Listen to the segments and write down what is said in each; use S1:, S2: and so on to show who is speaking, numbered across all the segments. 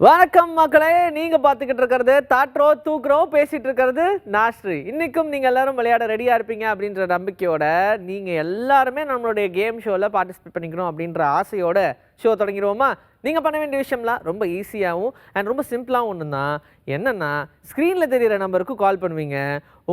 S1: வணக்கம் மக்களே, நீங்க பார்த்துக்கிட்டு இருக்கிறது தாட்ரோ தூக்குறோ பேசிட்டு இருக்கிறது நாஸ்ரீ. இன்னைக்கும் நீங்க எல்லாரும் விளையாட ரெடியா இருப்பீங்க அப்படின்ற நம்பிக்கையோட நீங்க எல்லாருமே நம்மளுடைய கேம் ஷோல பார்ட்டிசிபேட் பண்ணிக்கணும் அப்படின்ற ஆசையோட ஷோ தொடங்கிடுவோமா? நீங்கள் பண்ண வேண்டிய விஷயம்லாம் ரொம்ப ஈஸியாகவும் அண்ட் ரொம்ப சிம்பிளாகவும் ஒன்று தான். என்னென்னா, ஸ்க்ரீனில் தெரிகிற நம்பருக்கு கால் பண்ணுவீங்க.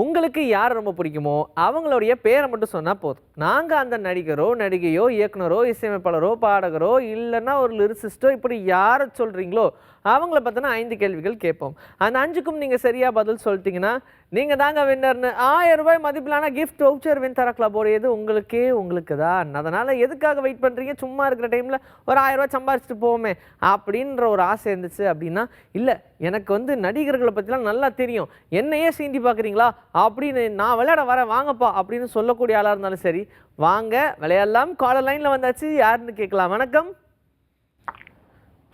S1: உங்களுக்கு யார் ரொம்ப பிடிக்குமோ அவங்களுடைய பேரை மட்டும் சொன்னால் போதும். நாங்கள் அந்த நடிகரோ நடிகையோ இயக்குனரோ இசையமைப்பாளரோ பாடகரோ இல்லைன்னா ஒரு லிரிசிஸ்டோ இப்படி யாரை சொல்கிறீங்களோ அவங்கள பார்த்தோன்னா 5 கேள்விகள் கேட்போம். அந்த 5க்கும் நீங்கள் சரியாக பதில் சொல்லிட்டீங்கன்னா நீங்கள் தாங்க வின்னர்னு 1000 ரூபாய் மதிப்பிலான கிஃப்ட் வவுச்சர் வின் தர கிளப்போடையது உங்களுக்கு தான். அதனால் எதுக்காக வெயிட் பண்ணுறீங்க? சும்மா இருக்கிற டைமில் ஒரு 1000 ரூபாய் சம்பாரிச்சிட்டு போவோமே அப்படின்ற ஒரு ஆசை இருந்துச்சு அப்படின்னா, இல்லை எனக்கு நடிகர்களை பற்றிலாம் நல்லா தெரியும், என்னையே சீண்டி பார்க்குறீங்களா அப்படின்னு நான் விளையாட வரேன் வாங்கப்பா அப்படின்னு சொல்லக்கூடிய ஆளாக இருந்தாலும் சரி, வாங்க விளையாடலாம். காலர் லைனில் வந்தாச்சு, யாருன்னு கேட்கலாம். வணக்கம்.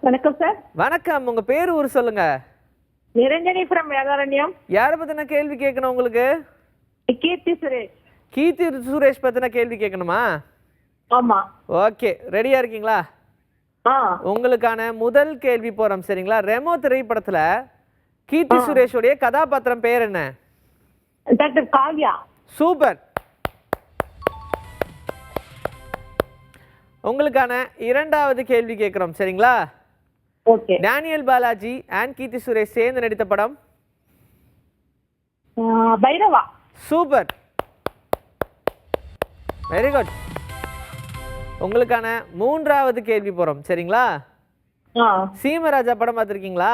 S2: வணக்கம் சார்.
S1: வணக்கம். உங்க பேர் ஊர் சொல்லுங்க.
S2: நிரஞ்சனி ஃப்ரம் வேதாரண்யம்.
S1: யாரை பத்தின கேள்வி கேட்கணும் உங்களுக்கு?
S2: கீர்த்தி சுரேஷ்.
S1: கீர்த்தி சுரேஷ் பத்தின கேள்வி கேட்கணுமா?
S2: ஆமா.
S1: ஓகே, ரெடியா இருக்கீங்களா? உங்களுக்கான முதல் கேள்வி போறோம், சரிங்களா? ரெமோ திரைப்படத்துல கீர்த்தி சுரேஷோடைய கதாபாத்திரம் பேர் என்ன?
S2: டாக்டர் காவ்யா.
S1: சூப்பர். உங்களுக்கான இரண்டாவது கேள்வி கேட்கிறோம், சரிங்களா?
S2: Okay.
S1: Daniel Balaji and Keerthy Suresh சேர்ந்து நடித்த படம்?
S2: பைரவா.
S1: Super, very good. உங்களுக்கான மூன்றாவது கேள்வி போறோம், சரிங்களா? சீமராஜா படம் பார்த்திருக்கீங்களா?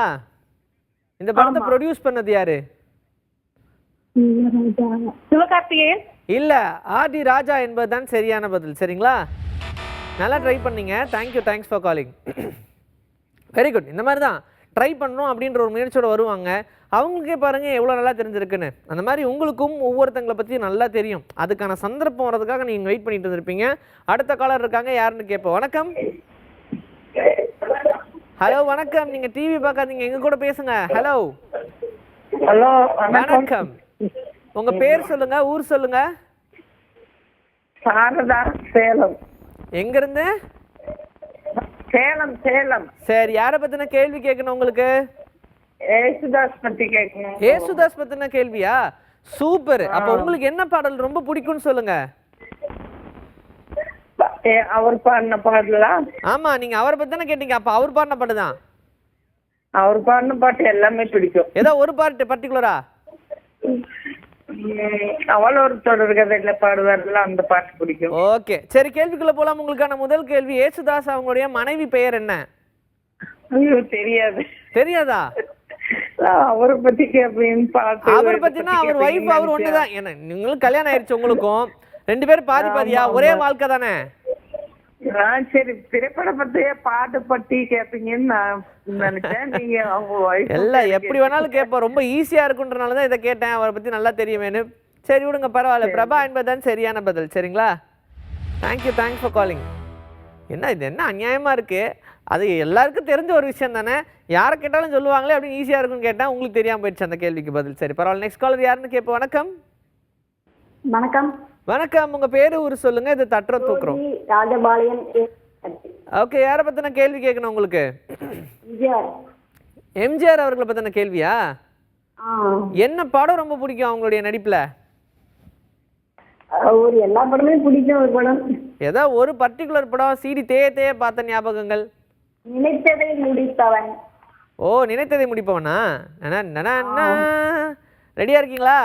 S1: இந்த படத்தை ப்ரொடியூஸ் பண்ணது யாரு?
S2: சிவகார்த்திகேயன்.
S1: இல்ல, ஆர்டி ராஜா என்பதுதான் சரியான பதில், சரிங்களா? நல்லா ட்ரை பண்ணீங்க. Thank you, thanks for calling. Very good. இந்த மாதிரி தான் ட்ரை பண்ணணும் அப்படின்ற ஒரு முயற்சியோட வருவாங்க. அவங்களுக்கே பாருங்கள் எவ்வளோ நல்லா தெரிஞ்சிருக்குன்னு. அந்த மாதிரி உங்களுக்கும் ஒவ்வொருத்தங்களை பற்றி நல்லா தெரியும். அதுக்கான சந்தர்ப்பம் வர்றதுக்காக நீங்கள் வெயிட் பண்ணிட்டு இருந்திருப்பீங்க. அடுத்த காலர் இருக்காங்க, யாருன்னு கேட்போம். வணக்கம். ஹலோ, வணக்கம். நீங்கள் டிவி பார்க்காதீங்க, எங்க கூட பேசுங்க. ஹலோ.
S2: ஹலோ,
S1: வணக்கம். உங்கள் பேர் சொல்லுங்க, ஊர் சொல்லுங்க.
S2: சாரதா, சேலம்.
S1: எங்கிருந்து?
S2: சேலம். சேலம்.
S1: சரி, யாரை பற்றின கேள்வி கேட்கணும் உங்களுக்கு?
S2: ஏசுதாஸ் பத்தி கேட்கணும்.
S1: ஏசுதாஸ் பத்தின கேள்வியா? சூப்பர். அப்ப உங்களுக்கு என்ன பாடல் ரொம்ப பிடிக்கும்னு சொல்லுங்க.
S2: அவர் பாடின பாடலா?
S1: ஆமா, நீங்க அவரை பத்தி தானே கேட்டீங்க. அப்ப அவர் பாடின பாட்டு தான்.
S2: அவர் பாடின பாட்டு எல்லாமே பிடிக்கும்.
S1: ஏதோ ஒரு பாட்டு பர்டிகுலரா?
S2: அவள் ஒரு தொடர் கதையில பாடுவார்ல, அந்த பாட்டு பிடிக்கும்.
S1: ஓகே, சரி, கேள்விக்குள்ள போலாம். உங்களுக்கான முதல் கேள்வி, ஏசுதாஸ் அவங்களுடைய மனைவி பெயர் என்ன?
S2: ஐயோ, தெரியாது.
S1: தெரியாதா?
S2: அவரை பத்தி கேப்பீங்க பாட்டு.
S1: அவரை பத்தினா அவர் வைஃப், அவர் ஒண்ணுதான். என்ன நீங்களும் கல்யாணம் ஆயிடுச்சு, உங்களுக்கும் 2 பேரும் பாதி பாதியா? ஒரே வாழ்க்கை தானே?
S2: சரி, திரைப்பட பத்தியே பாட்டு பத்தி கேப்பீங்கன்னு நான் நினைச்சேன். நீங்க அவங்க வைஃப்
S1: எல்லாம் எப்படி வேணாலும் கேட்போம். ரொம்ப ஈஸியா இருக்குன்றனாலதான் இதை கேட்டேன், அவரை பத்தி நல்லா தெரியுமேனு. சரி விடுங்க, பரவாயில்ல. பிரபா என்பதுதான் சரியான பதில், சரிங்களா? Thank you, thanks for calling. என்ன இது, என்ன அநியாயமா இருக்கு? அது எல்லாருக்கும் தெரிஞ்ச ஒரு விஷயம் தானே, யாரை கேட்டாலும் சொல்லுவாங்களே அப்படின்னு ஈஸியாக இருக்குன்னு கேட்டேன். உங்களுக்கு தெரியாமல் போயிடுச்சு அந்த கேள்விக்கு பதில். சரி, பரவாயில்ல. நெக்ஸ்ட் காலர் யாருன்னு கேட்போம். வணக்கம்.
S3: வணக்கம்.
S1: வணக்கம். உங்கள் பேர் ஊர் சொல்லுங்க. இது தட்டுற தூக்குறோம்.
S3: ராஜபாளையம்.
S1: ஓகே, யாரை பற்றின கேள்வி கேட்கணும் உங்களுக்கு? எம்ஜிஆர் அவர்களை பற்றின கேள்வியா? என்ன படம் ரொம்ப பிடிக்கும் அவங்களுடைய நடிப்பில்?
S3: ஒரு எல்லா படமே பிடிக்கும். ஒரு படம்,
S1: ஏதோ ஒரு பர்டிகுலர் படம் சிடி தேய பார்த்த ஞாபகங்கள்?
S3: நினைத்ததை முடித்தவன்.
S1: ஓ, நினைத்ததை முடிப்பவனா? ரெடியா இருக்கீங்களா?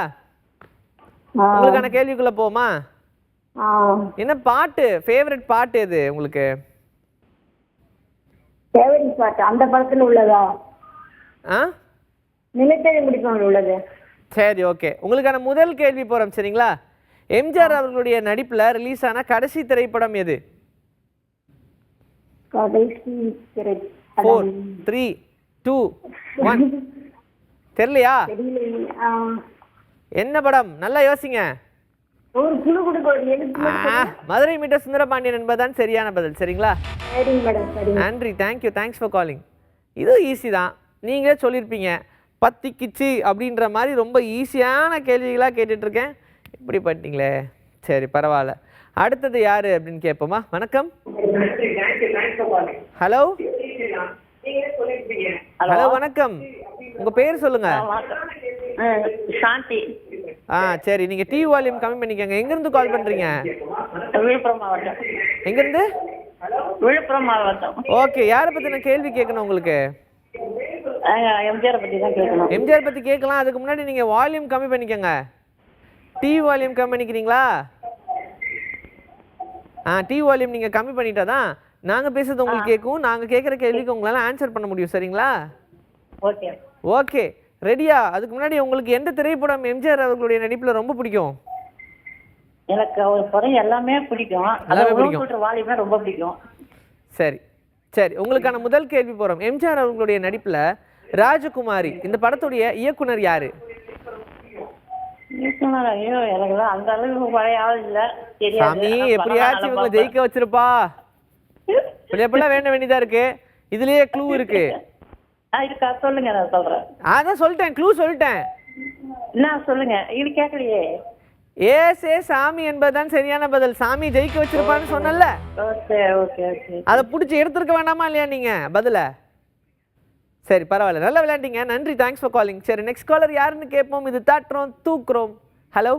S1: உங்களுக்கான கேள்விக்குள்ள போமா? என்ன பாட்டு ஃபேவரட் பாட்டு எது உங்களுக்கு?
S3: ஃபேவரட் பாட்டு அந்த படத்துல உள்ளதா? நினைத்ததை முடிப்பவன் உள்ளது.
S1: சரி, ஓகே. உங்களுக்கான முதல் கேள்வி போறோம், சரிங்களா? எம்ஜிஆர் அவர்களுடைய நடிப்புல ரிலீஸ் ஆன கடைசி திரைப்படம் எது?
S3: கடைசி
S1: 4 3 2 1. தெரியலையா? என்ன படம்? நல்லா யோசிங்க.
S3: ஒரு குழு கொடுக்க.
S1: மதுரை மீட்டர் சுந்தரபாண்டியன் என்பதுதான் சரியான பதில், சரிங்களா? நன்றி, தேங்க்யூ, தேங்க்ஸ் ஃபார் காலிங். இது ஈஸி தான், நீங்களே சொல்லியிருப்பீங்க. பத்திக்கிச்சு அப்படின்ற மாதிரி ரொம்ப ஈஸியான கேள்விகளாக கேட்டுட்ருக்கேன். இப்படி பண்ணிட்டீங்களே. சரி, பரவாயில்ல. அடுத்தது யாரு அப்படின்னு கேட்போமா? வணக்கம். ஹலோ. ஹலோ வணக்கம், உங்க பேர் சொல்லுங்க.
S3: சாந்தி,
S1: சரி, நீங்க டிவி வால்யூம் கம்மி பண்ணிக்கங்க. எங்க இருந்து கால் பண்றீங்க?
S3: விழுப்புரம் மாவட்டம்.
S1: எங்க இருந்து?
S3: விழுப்புரம் மாவட்டம்.
S1: ஓகே, யாரை பத்தின கேள்வி கேட்கணும் உங்களுக்கு?
S3: எம்ஜிஆர் பத்தி தான் கேட்கணும்.
S1: எம்ஜிஆர் பத்தி கேட்கலாம். அதுக்கு முன்னாடி நீங்க வால்யூம் கம்மி பண்ணிக்கங்க. டிவி வால்யூம் கம்மி பண்ணிக்கிறீங்களா? டிவி வால்யூம் நீங்க கம்மி பண்ணிட்டாதான் நாங்க பேசுறது உங்களுக்கு கேட்கும். நாங்க கேட்குற கேள்விக்கு உங்களால ஆன்சர் பண்ண முடியும். சரிங்களா?
S3: ஓகே.
S1: ஓகே, ரெடியா? அதுக்கு முன்னாடி உங்களுக்கு எந்த திரைப்படம் எம்ஜிஆர் அவர்களுடைய நடிப்புல ரொம்ப பிடிக்கும்?
S3: எனக்கு அவர் படம் எல்லாமே பிடிக்கும்.
S1: எல்லாமே பிடிக்கும்.
S3: வாலிபே ரொம்ப பிடிக்கும்.
S1: சரி சரி, உங்களுக்கான முதல் கேள்வி போறோம். எம்ஜிஆர் அவர்களுடைய நடிப்புல ராஜகுமாரி இந்த படத்துடைய இயக்குனர் யாரு?
S3: ஐயோ, எனக்கு அந்த அளவுக்கு பழைய ஆள் இல்ல.
S1: சாமி, எப்படியாச்சும் இவங்களை ஜெயிக்க வச்சிருப்பா. எப்படிலாம் வேண்ட வேண்டியதா இருக்கு. இதுலயே க்ளூ இருக்கு.
S3: இருக்கா? சொல்லுங்க, நான் சொல்றேன்.
S1: அதான் சொல்லிட்டேன், க்ளூ சொல்லிட்டேன்.
S3: என்ன சொல்லுங்க? இது கேட்கலையே.
S1: ஏ சாமி என்பதுதான் சரியான பதில். சாமி ஜெயிக்க வச்சிருப்பான்னு சொன்னல.
S3: Okay okay okay.
S1: அதை பிடிச்சி எடுத்துருக்க வேண்டாமா இல்லையா நீங்க பதில? சரி, பரவாயில்ல, நல்லா விளையாண்டீங்க. நன்றி, தேங்க்ஸ் ஃபார் காலிங். சரி, நெக்ஸ்ட் காலர் யாருன்னு கேட்போம். இது தட்டுறோம் தூக்குறோம். ஹலோ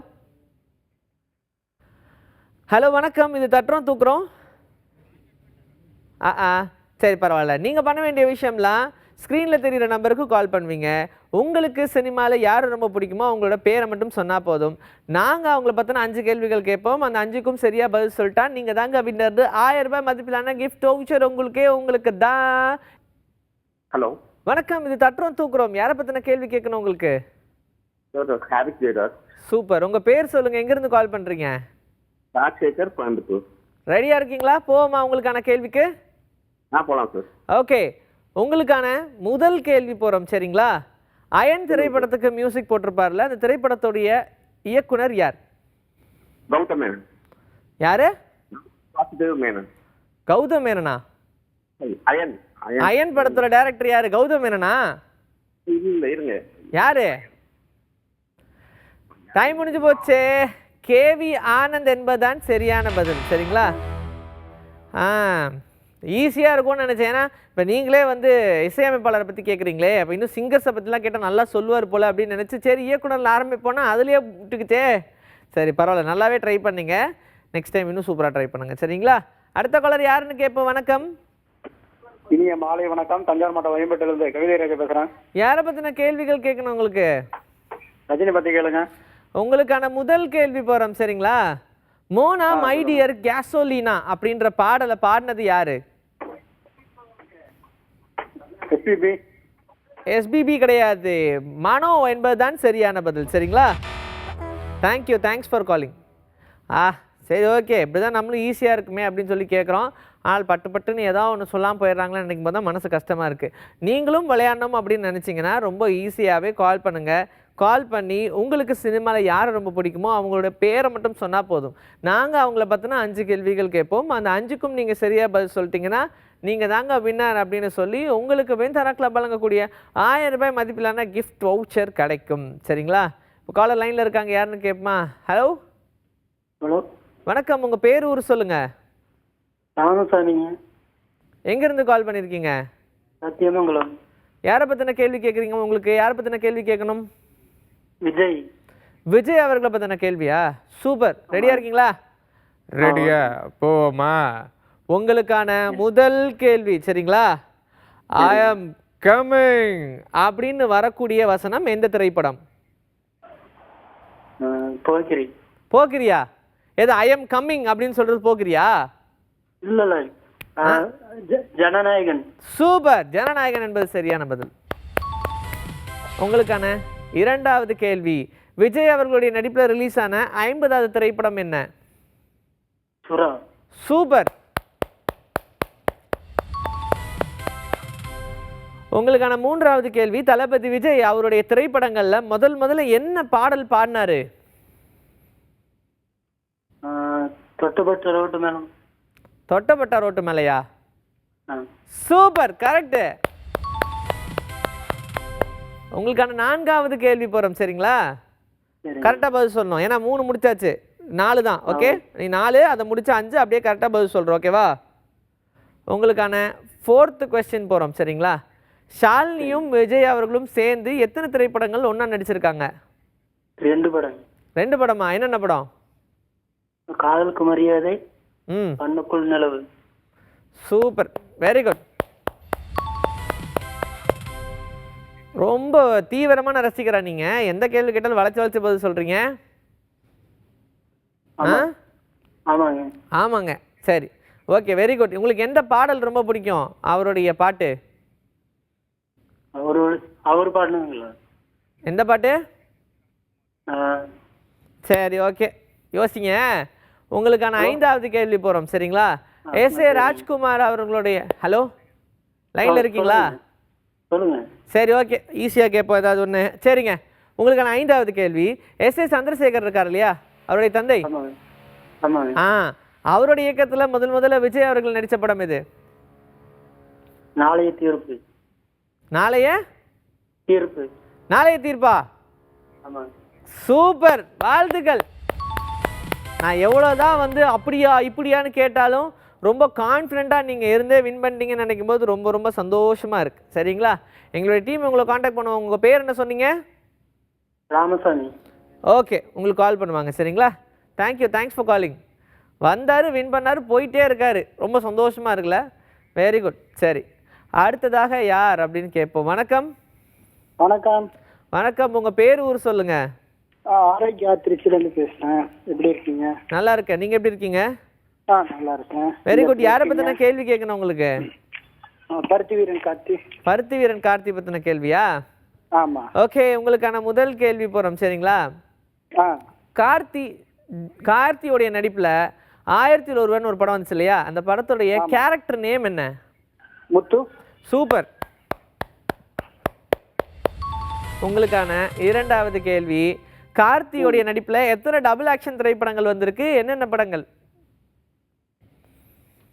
S1: ஹலோ வணக்கம், இது தட்டுறோம் தூக்குறோம். சரி, பரவாயில்ல. நீங்கள் பண்ண வேண்டிய விஷயம்லாம் ஸ்க்ரீனில் தெரிகிற நம்பருக்கு கால் பண்ணுவீங்க. உங்களுக்கு சினிமாவில் யார் ரொம்ப பிடிக்குமோ அவங்களோட பேரை மட்டும் சொன்னால் போதும். நாங்கள் அவங்கள பற்றின 5 கேள்விகள் கேட்போம். அந்த 5க்கும் சரியாக பதில் சொல்லிட்டா நீங்கள் தாங்க வின்னர். 1000 ரூபாய் மதிப்பிலான கிஃப்ட் வவுச்சர் உங்களுக்கு தான்.
S4: ஹலோ
S1: வணக்கம், இது தட்டுறோம் தூக்குறோம். யாரை பற்றின கேள்வி கேட்கணும் உங்களுக்கு? சூப்பர், உங்கள் பேர் சொல்லுங்கள், எங்கேருந்து கால் பண்ணுறீங்க?
S4: ராஜசேகர், கோயம்புத்தூர்.
S1: ரெடியாக இருக்கீங்களா? போவோமா உங்களுக்கான கேள்விக்கு?
S4: போகலாம் சார்.
S1: ஓகே, உங்களுக்கான முதல் கேள்வி போகிறோம். சரிங்களா? அயன் திரைப்படத்துக்கு மியூசிக் போட்டிருப்பார்ல, அந்த திரைப்படத்துடைய இயக்குனர் யார்?
S4: கௌதம் மேனன்.
S1: யாரு?
S4: வாசுதேவ் மேனன்.
S1: கௌதம் மேனனா?
S4: அயன்
S1: அயன் படத்தோட டைரக்டர் யாரு? கௌதம் மேனனா?
S4: இல்ல, இருங்க.
S1: யாரு? டைம் முடிஞ்சு போச்சே. கேவி ஆனந்த் என்பதுதான் சரியான பதில். சரிங்களா? ஈஸியாக இருக்கும்னு நினச்சேன். ஏன்னா இப்போ நீங்களே வந்து இசையமைப்பாளரை பற்றி கேட்குறீங்களே, அப்போ இன்னும் சிங்கர்ஸை பற்றிலாம் கேட்டால் நல்லா சொல்லுவார் போல் அப்படின்னு நினச்சி சரி இயக்குனரில் ஆரம்பிப்போனா அதுலேயே விட்டுக்கிச்சே. சரி, பரவாயில்ல, நல்லாவே ட்ரை பண்ணீங்க. நெக்ஸ்ட் டைம் இன்னும் சூப்பராக ட்ரை பண்ணுங்கள். சரிங்களா? அடுத்த காலர் யாருன்னு கேட்போம். வணக்கம்.
S5: இனிய மாலை வணக்கம். தஞ்சாவூர் மாவட்டம் வயம்பேட்டிலிருந்து கவிதை ராஜா பேசுகிறேன்.
S1: யாரை பற்றின கேள்விகள் கேட்கணும் உங்களுக்கு?
S5: ரஜினி பற்றி கேளுங்க.
S1: உங்களுக்கான முதல் கேள்வி போகிறோம். சரிங்களா? மோனா மை டியர் கேசோலினா அப்படின்ற பாடலை பாடினது யாரு? எஸ்பிபி கிடையாது, மனோ என்பதுதான் சரியான பதில். சரிங்களா? Thank you, thanks for calling. சரி, ஓகே, இப்படி தான் நம்மளும் ஈஸியாக இருக்குமே அப்படின்னு சொல்லி கேட்குறோம். ஆனால் பட்டுன்னு ஏதாவது ஒன்று சொல்லாமல் போயிடுறாங்களேன்னு நினைக்கும் போது தான் மனசு கஷ்டமாக இருக்குது. நீங்களும் விளையாடணும் அப்படின்னு நினச்சிங்கன்னா ரொம்ப ஈஸியாகவே கால் பண்ணுங்கள். கால் பண்ணி உங்களுக்கு சினிமாவில் யாரை ரொம்ப பிடிக்குமோ அவங்களோட பேரை மட்டும் சொன்னால் போதும். நாங்கள் அவங்கள பற்றின 5 கேள்விகள் கேட்போம். அந்த 5க்கும் நீங்கள் சரியாக பதில் சொல்லிட்டீங்கன்னா நீங்கள் தாங்க வின்னர் அப்படின்னு சொல்லி உங்களுக்கு வெண்தரா கிளப் வழங்கக்கூடிய 1000 ரூபாய் மதிப்பிலான கிஃப்ட் வவுச்சர் கிடைக்கும். சரிங்களா? இப்போ காலர் லைனில் இருக்காங்க, யாருன்னு கேட்போமா? ஹலோ
S5: ஹலோ
S1: வணக்கம், உங்கள் பேர் ஊர் சொல்லுங்கள்.
S5: நானும் சார். நீங்கள்
S1: எங்கேருந்து கால் பண்ணியிருக்கீங்க?
S5: சத்தியமங்கலம்.
S1: யாரை பற்றின கேள்வி கேட்குறீங்க? உங்களுக்கு யாரை பற்றின கேள்வி கேட்கணும்?
S5: விஜய்.
S1: விஜய் அவர்களை பற்றின கேள்வியா? சூப்பர், ரெடியாக இருக்கீங்களா? ரெடியா, போமா. உங்களுக்கான முதல் கேள்வி. சரிங்களா? ஐ ஆம் கமிங் அப்படின்னு வரக்கூடிய வசனம் எந்த திரைப்படம்?
S5: போக்கிரி.
S1: போக்கிரியா? எது ஐ ஆம் கம்மிங் அப்படின்னு சொல்றது போக்கிரியா?
S5: இல்ல இல்ல, ஜனநாயகன்.
S1: சூப்பர், ஜனநாயகன் என்பது சரியான பதில். உங்களுக்கான இரண்டாவது கேள்வி. விஜய் அவர்களுடைய நடிப்பில் ரிலீஸ் ஆன 50வது திரைப்படம் என்ன?
S5: சுறா.
S1: சூப்பர். உங்களுக்கான மூன்றாவது கேள்வி. தளபதி விஜய் அவருடைய திரைப்படங்கள்ல முதல்ல என்ன பாடல் பாடினாரு?
S5: தொட்டப்பட்ட ரோட்டு மேலம்.
S1: தொட்டப்பட்ட ரோட்டு மேலையா? Super, correct. உங்களுக்கான 4வது கேள்வி போறோம். சரிங்களா? கரெக்டா பதில் சொல்லணும். ஏன்னா 3 முடிச்சாச்சு, 4 தான். ஓகே, நீ 4 அதை முடிச்ச 5 அப்படியே கரெக்டா பதில் சொல்ற. ஓகேவா? உங்களுக்கான 4th கொஸ்டின் போகிறோம் சரிங்களா. ஷாலினியும் விஜய் அவர்களும் சேர்ந்து எத்தனை திரைப்படங்கள் ஒன்றா நடிச்சிருக்காங்க?
S5: 2 படம்.
S1: 2 படமா? என்னென்ன படம்?
S5: காதலுக்கு மரியாதை,
S1: ம்,
S5: கண்ணுக்குள் நிலவு.
S1: Super, very good. ரொம்ப தீவிரமான ரசிக்கிறா நீங்க. எந்த கேள்வி கேட்டாலும் வளைச்சு வளைச்சு பதில் சொல்றீங்க.
S5: ஆமாங்க.
S1: ஆமாங்க, சரி, ஓகே, வெரி குட். உங்களுக்கு எந்த பாடல் ரொம்ப பிடிக்கும் அவருடைய பாட்டு?
S5: அவர் பாடுனீங்களா?
S1: எந்த பாட்டு? சரி, ஓகே, யோசிங்க. உங்களுக்கான 5வது கேள்வி போகிறோம் சரிங்களா. எஸ்.ஏ. ராஜ்குமார் அவர்களுடைய, ஹலோ லைனில் இருக்கீங்களா?
S5: சொல்லுங்க.
S1: சரி, ஓகே, ஈஸியாக கேட்போம் ஏதாவது ஒன்று. சரிங்க, உங்களுக்கான 5வது கேள்வி. எஸ்.ஏ. சந்திரசேகர் இருக்கார் இல்லையா, அவருடைய தந்தை. அவருடைய இயக்கத்தில் முதல்ல விஜய் அவர்கள் நடித்த படம் எது?
S5: நாளைய தீர்ப்பு.
S1: நாளைய
S5: தீர்ப்பு.
S1: நாளைய தீர்ப்பா? சூப்பர், வாழ்த்துக்கள். நான் எவ்வளோதான் வந்து அப்படியா இப்படியான்னு கேட்டாலும் ரொம்ப கான்ஃபிடென்ட்டாக நீங்கள் இருந்தே வின் பண்ணிட்டீங்கன்னு நினைக்கும் போது ரொம்ப ரொம்ப சந்தோஷமாக இருக்குது சரிங்களா. எங்களுடைய டீம் உங்களை காண்டாக்ட் பண்ணுவோம். உங்கள் பேர் என்ன சொன்னீங்க?
S5: ராமசாமி.
S1: ஓகே, உங்களுக்கு கால் பண்ணுவாங்க சரிங்களா. Thank you, thanks for calling. வந்தார், வின் பண்ணார், போயிட்டே இருக்கார். ரொம்ப சந்தோஷமாக இருக்குல்ல? Very good. சரி, அடுத்ததாக யார் அப்படின்னு கேட்போம். வணக்கம்.
S5: வணக்கம்.
S1: வணக்கம், உங்கள் பேர் ஊர் சொல்லுங்கள்.
S5: ஆரோக்கியா, திருச்சியிலேருந்து பேசுகிறேன். எப்படி இருக்கீங்க?
S1: நல்லா இருக்கேன், நீங்கள் எப்படி இருக்கீங்க?
S5: நல்லா இருக்கேன்.
S1: Very good. யாரை பற்றின கேள்வி கேட்கணும் உங்களுக்கு?
S5: பருத்தி வீரன் கார்த்தி.
S1: பருத்தி வீரன் கார்த்தி பற்றின கேள்வியா?
S5: ஆமாம்.
S1: ஓகே, உங்களுக்கான முதல் கேள்வி போகிறோம் சரிங்களா. கார்த்தியோடைய நடிப்பில் 1001 ஒரு படம் வந்துச்சு இல்லையா, அந்த படத்துடைய கேரக்டர் நேம் என்ன?
S5: முத்து.
S1: சூப்பர். உங்களுக்கான 2வது கேள்வி. கார்த்தியோடைய நடிப்பில் எத்தனை டபுள் ஆக்ஷன் திரைப்படங்கள் வந்திருக்கு? என்னென்ன படங்கள்?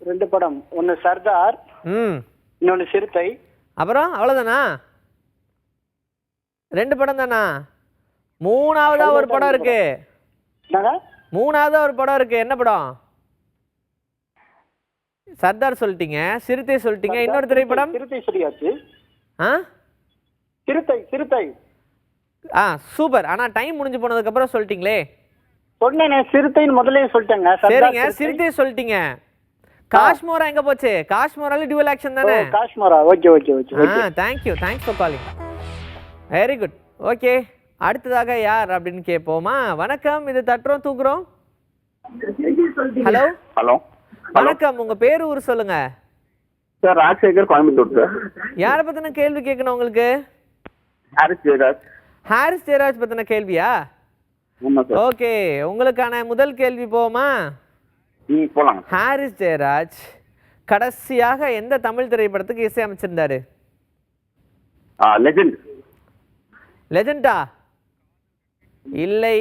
S5: 2 படம். ஒன்று சர்தார், இன்னொன்று சிறுத்தை.
S1: அப்புறம் அவ்வளோதானா? 2 படம் தானா? 3ஆவதா ஒரு படம் இருக்கு. 3ஆவதா ஒரு படம் இருக்கு. என்ன படம்? சர்தார் சொல்லிட்டீங்க, சிறுத்தை சொல்லிட்டீங்க, இன்னொரு திரைப்படம்?
S5: சிறுத்தை சொல்லியாச்சு. சிறுத்தை.
S1: சூப்பர். ஆனா டைம் முடிஞ்சு போனதுக்கு அப்புறம் சொல்லிட்டீங்களே.
S5: சொன்னேனே, சிறுத்தைன்னு முதல்லயே சொல்லிட்டேங்க.
S1: சரிங்க, சிறுத்தை சொல்லிட்டீங்க. காஷ்மோரா எங்க போச்சு? காஷ்மோரால டுவல் ஆக்ஷன் தானே?
S5: Kashmora. Okay.
S1: Thank you, thanks for calling. Very good. Okay, அடுத்ததாக யார் அப்படின்னு கேட்போமா. வணக்கம், இது தட்டுறோம் தூக்குறோம். ஹலோ.
S4: ஹலோ.
S1: வணக்கம், உங்க பேர் ஊர் சொல்லுங்க.
S4: Sir Rajasekhar, Coimbatore sir.
S1: யாரை பத்தின கேள்வி கேட்கணும் உங்களுக்கு?
S4: ஹாரிஸ் ஜெயராஜ்.
S1: ஹாரிஸ் ஜெயராஜ் பத்தின கேள்வியா? ஓகே, உங்களுக்கான முதல் கேள்வி போமா?
S4: போலாம்.
S1: ஹாரிஸ் ஜெயராஜ் கடைசியாக எந்த தமிழ் திரைப்படத்துக்கு இசையமைச்சிருந்தாரு?
S4: லெஜெண்ட்.
S1: லெஜெண்டா? இல்லை,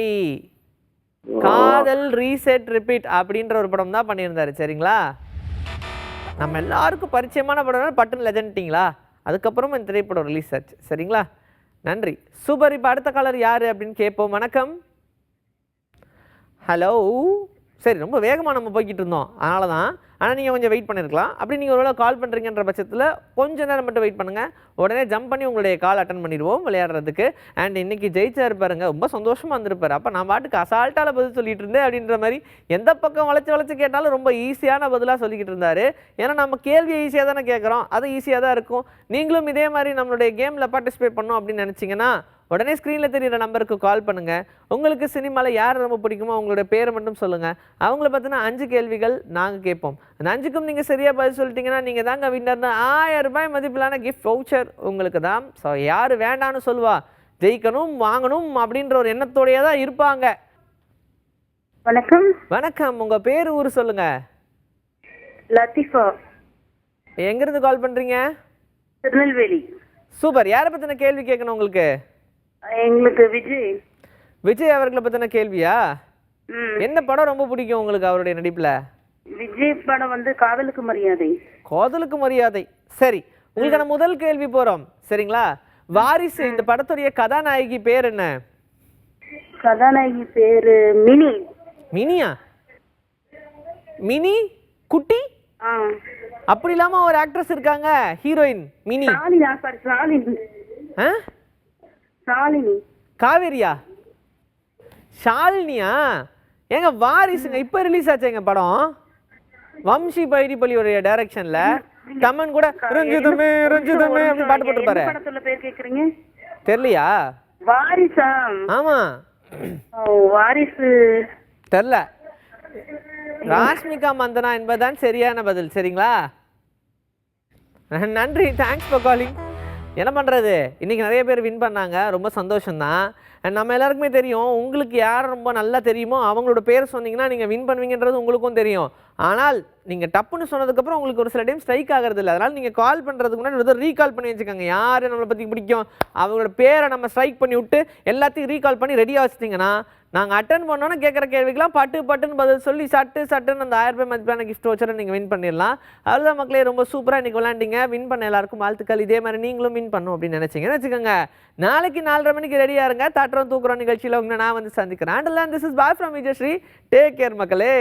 S1: காதல் ரீசெட் ரிப்பீட் அப்படின்ற ஒரு படம் தான் பண்ணியிருந்தாரு சரிங்களா. நம்ம எல்லாருக்கும் பரிச்சயமான படம் பட்டன் லெஜெண்டிங்களா. அதுக்கப்புறம் இந்த திரைப்படம் ரிலீஸ் ஆச்சு சரிங்களா. நன்றி, சூப்பர். இப்போ அடுத்த காலர் யார் அப்படின்னு கேட்போம். வணக்கம். ஹலோ. சரி, ரொம்ப வேகமாக நம்ம போய்கிட்டு இருந்தோம், அதனால தான். ஆனால் நீங்கள் கொஞ்சம் வெயிட் பண்ணியிருக்கலாம். அப்படி நீங்கள் ஒரு வேளை கால் பண்ணுறீங்கன்ற பட்சத்தில் கொஞ்சம் நேரம் மட்டும் வெயிட் பண்ணுங்கள். உடனே ஜம்ப் பண்ணி உங்களுடைய கால் அட்டன் பண்ணிடுவோம் விளையாடுறதுக்கு. அண்ட் இன்றைக்கி ஜெயிச்சா இருப்பாருங்க, ரொம்ப சந்தோஷமாக இருந்திருப்பார். அப்போ நான் பாட்டுக்கு அசால்ட்டால் பதில் சொல்லிட்டு இருந்தேன் அப்படின்ற மாதிரி எந்த பக்கம் வளைச்சு கேட்டாலும் ரொம்ப ஈஸியான பதிலாக சொல்லிக்கிட்டு இருந்தார். ஏன்னா நம்ம கேள்வியை ஈஸியாக தானே கேட்குறோம், அது ஈஸியாக தான் இருக்கும். நீங்களும் இதே மாதிரி நம்மளுடைய கேமில் பார்ட்டிசிபேட் பண்ணோம் அப்படின்னு நினச்சிங்கன்னா உடனே ஸ்க்ரீனில் தெரியிற நம்பருக்கு கால் பண்ணுங்கள். உங்களுக்கு சினிமாவில் யார் ரொம்ப பிடிக்குமோ அவங்களோட பேரை மட்டும் சொல்லுங்கள். அவங்கள பார்த்தீங்கன்னா 5 கேள்விகள் நாங்கள் கேட்போம். அந்த 5க்கும் நீங்கள் சரியாக பதில் சொல்லிட்டீங்கன்னா நீங்கள் தாங்க வின்னர்னு 1000 ரூபாய் மதிப்பிலான கிஃப்ட் வவுச்சர் உங்களுக்கு தான். ஸோ யார் வேண்டான்னு சொல்லுவா, ஜெயிக்கணும் வாங்கணும் அப்படின்ற ஒரு எண்ணத்தோடையே தான் இருப்பாங்க.
S2: வணக்கம்.
S1: வணக்கம், உங்கள் பேர் ஊர் சொல்லுங்கள்.
S2: லத்தீஃபா.
S1: எங்கேருந்து கால் பண்ணுறீங்க?
S2: திருநெல்வேலி.
S1: சூப்பர். யாரை பற்றின கேள்வி கேட்கணும் உங்களுக்கு?
S2: எங்களுக்கு விஜய்
S1: அவர்களை பற்றின கேள்வியா? என்ன படம் ரொம்ப பிடிக்கும் உங்களுக்கு அவருடைய நடிப்பில்?
S2: விஜய் படம் வந்து காதலுக்கு மரியாதை.
S1: காதலுக்கு மரியாதை. சரி, உங்களுக்கான முதல் கேள்வி போறோம் சரிங்களா. வாரிசு இந்த படத்துடைய கதாநாயகி பேர் என்ன?
S2: கதாநாயகி பேரு மினி.
S1: மினியா? மினி குட்டி? அப்படி இல்லாம ஒரு ஆக்ட்ரஸ் இருக்காங்க, ஹீரோயின் மினி.
S2: சாலினா சாரி சாலினி.
S1: ஆ?
S2: சாலினி.
S1: காவேரியா? ஷாலினியா? ஏங்க வாரிசுங்க இப்ப ரிலீஸ் ஆச்சு எங்க படம். வம்சி பைடிப்பள்ளியோட டைரக்ஷன்ல தமன் கூட ரஞ்சிதமே ரஞ்சிதமே அப்படி பாட்டு போட்டுருப்பாரு.
S2: படத்துல பேர் கேக்குறீங்க?
S1: தெரியலையா?
S2: வாரிசா?
S1: ஆமா.
S2: வாரிசு
S1: தெரியல. ராஷ்மிகா மந்தனா என்பதுதான் சரியான பதில். சரிங்களா? நன்றி, தேங்க்ஸ் ஃபார் காலிங். என்ன பண்ணுறது, இன்றைக்கி நிறைய பேர் வின் பண்ணாங்க, ரொம்ப சந்தோஷம்தான். அண்ட் நம்ம எல்லாருக்குமே தெரியும், உங்களுக்கு யார் ரொம்ப நல்லா தெரியுமோ அவங்களோட பேர் சொன்னீங்கன்னா நீங்கள் வின் பண்ணுவீங்கன்றது உங்களுக்கும் தெரியும். ஆனால் நீங்கள் டப்புன்னு சொன்னதுக்கப்புறம் உங்களுக்கு ஒரு சில டைம் ஸ்ட்ரைக் ஆகிறது இல்லை. அதனால் நீங்கள் கால் பண்ணுறதுக்கு முன்னாடி ஒரு ரீகால் பண்ணி வச்சுக்கோங்க. யார் நம்மளை பற்றி பிடிக்கும் அவங்களோட பேரை நம்ம ஸ்ட்ரைக் பண்ணி விட்டு எல்லாத்தையும் ரீகால் பண்ணி ரெடியாக வச்சிட்டிங்கன்னா நாங்கள் அட்டன் பண்ணோன்னு கேட்குற கேள்விக்கெல்லாம் பட்டுன்னு பதில் சொல்லி சட்டுன்னு அந்த 1000 ரூபாய் மதிப்பான கிஃப்ட் வச்சு நீங்கள் வின் பண்ணிடலாம். அதுதான் மக்களே, ரொம்ப சூப்பராக இன்றைக்கி விளாண்டிங்க. வின் பண்ண எல்லாருக்கும் வாழ்த்துக்கள். இதே மாதிரி நீங்களும் வின் பண்ணும் அப்படின்னு நினச்சிங்கன்னு வச்சுக்கோங்க. நாளைக்கு 4:30 மணிக்கு ரெடியாக இருங்க. தாட்டுறோம் தூக்குறோம் நிகழ்ச்சியில் உங்களை நான் வந்து சந்திக்கிறேன். And this is bye from Vijayasri. Take care மக்களே.